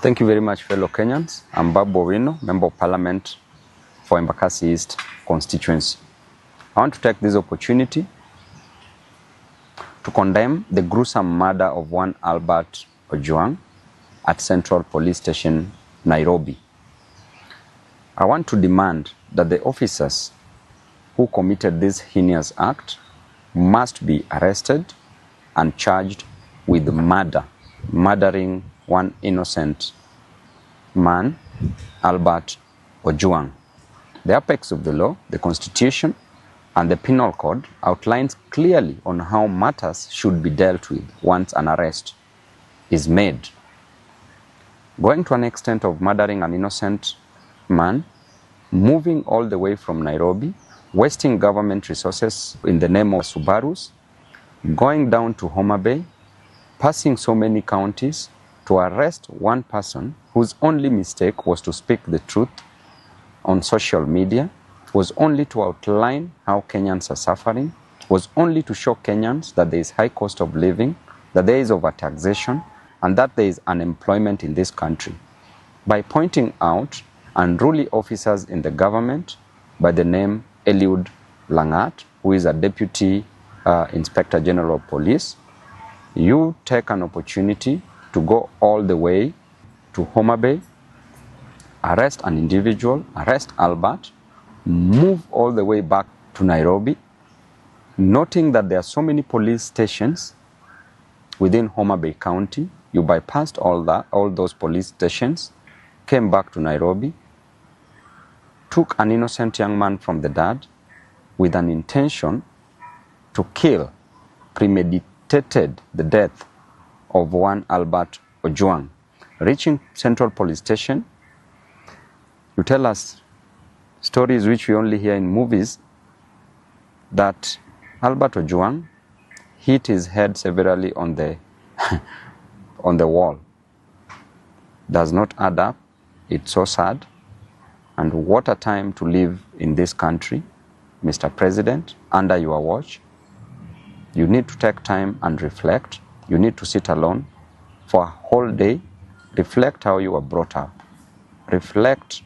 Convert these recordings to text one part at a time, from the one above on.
Thank you very much, fellow Kenyans. I'm Babu Owino, Member of Parliament for Embakasi East constituency. I want to take this opportunity to condemn the gruesome murder of one Albert Ojwang at Central Police Station, Nairobi. I want to demand that the officers who committed this heinous act must be arrested and charged with murdering one innocent man, Albert Ojwang. The apex of the law, the Constitution, and the Penal Code outlines clearly on how matters should be dealt with once an arrest is made. Going to an extent of murdering an innocent man, moving all the way from Nairobi, wasting government resources in the name of Subarus, going down to Homa Bay, passing so many counties to arrest one person whose only mistake was to speak the truth on social media, was only to outline how Kenyans are suffering, was only to show Kenyans that there is high cost of living, that there is overtaxation, and that there is unemployment in this country. By pointing out unruly officers in the government by the name Eliud Langat, who is a Deputy Inspector General of Police, you take an opportunity to go all the way to Homa Bay, arrest an individual, arrest Albert, move all the way back to Nairobi, noting that there are so many police stations within Homa Bay County. You bypassed all those police stations, came back to Nairobi, took an innocent young man from the dad with an intention to kill, premeditated the death of one Albert Ojwang. Reaching Central Police Station, you tell us stories which we only hear in movies that Albert Ojwang hit his head severely on the on the wall. Does not add up. It's so sad. And what a time to live in this country, Mr. President, under your watch. You need to take time and reflect. You need to sit alone for a whole day. Reflect how you were brought up. Reflect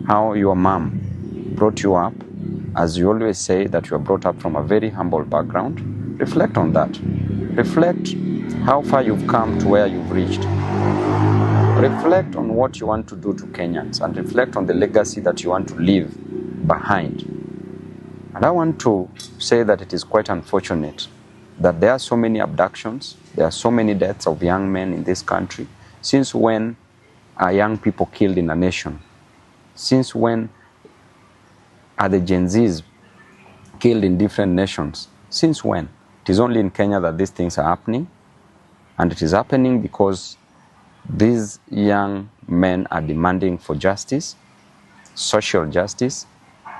how your mom brought you up. As you always say that you were brought up from a very humble background. Reflect on that. Reflect how far you've come to where you've reached. Reflect on what you want to do to Kenyans and reflect on the legacy that you want to leave behind. And I want to say that it is quite unfortunate that there are so many abductions, there are so many deaths of young men in this country. Since when are young people killed in a nation? Since when are the Gen Zs killed in different nations? Since when? It is only in Kenya that these things are happening. And it is happening because these young men are demanding for justice, social justice,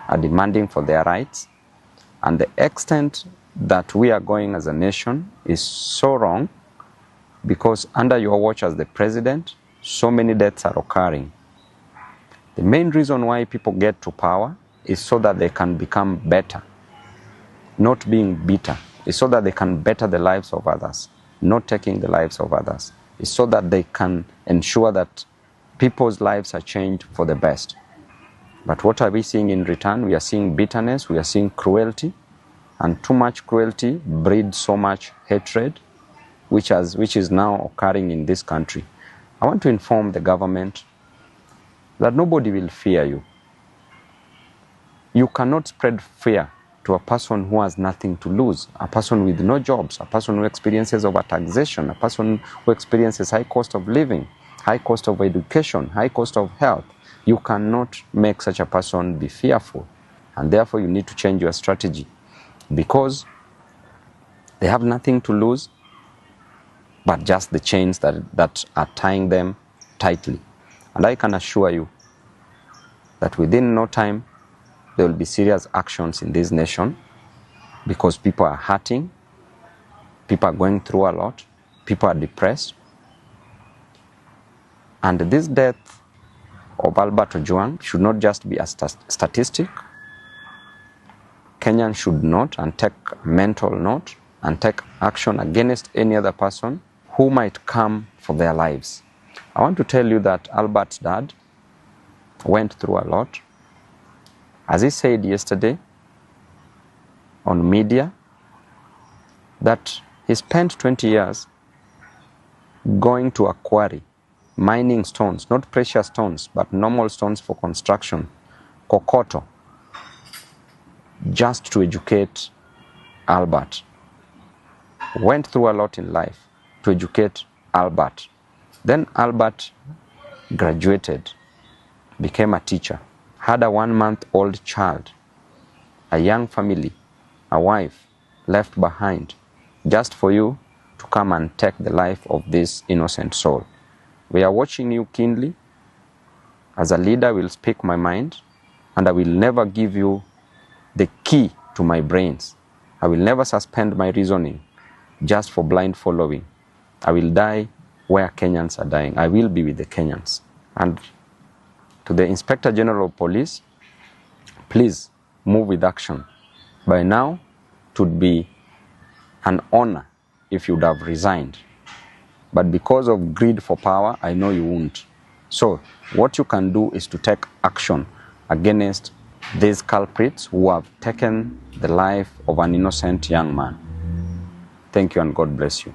are demanding for their rights. And the extent that we are going as a nation is so wrong because under your watch as the president, so many deaths are occurring. The main reason why people get to power is so that they can become better, not being bitter. It's so that they can better the lives of others, not taking the lives of others. It's so that they can ensure that people's lives are changed for the best. But what are we seeing in return? We are seeing bitterness, we are seeing cruelty, and too much cruelty breeds so much hatred, which is now occurring in this country. I want to inform the government that nobody will fear you. You cannot spread fear to a person who has nothing to lose, a person with no jobs, a person who experiences overtaxation, a person who experiences high cost of living, high cost of education, high cost of health. You cannot make such a person be fearful. And therefore you need to change your strategy because they have nothing to lose but just the chains that are tying them tightly. And I can assure you that within no time there will be serious actions in this nation because people are hurting, people are going through a lot, people are depressed. And this death of Albert Ojwang should not just be a statistic. Kenyans should note and take mental note and take action against any other person who might come for their lives. I want to tell you that Albert's dad went through a lot. As he said yesterday on media, that he spent 20 years going to a quarry, mining stones, not precious stones, but normal stones for construction, kokoto, just to educate Albert. Went through a lot in life to educate Albert. Then Albert graduated, became a teacher, had a 1-month-old child, a young family, a wife left behind, just for you to come and take the life of this innocent soul. We are watching you keenly. As a leader, I will speak my mind, and I will never give you the key to my brains. I will never suspend my reasoning just for blind following. I will die where Kenyans are dying. I will be with the Kenyans. And to the Inspector General of Police, please move with action. By now, it would be an honor if you would have resigned. But because of greed for power, I know you won't. So what you can do is to take action against these culprits who have taken the life of an innocent young man. Thank you and God bless you.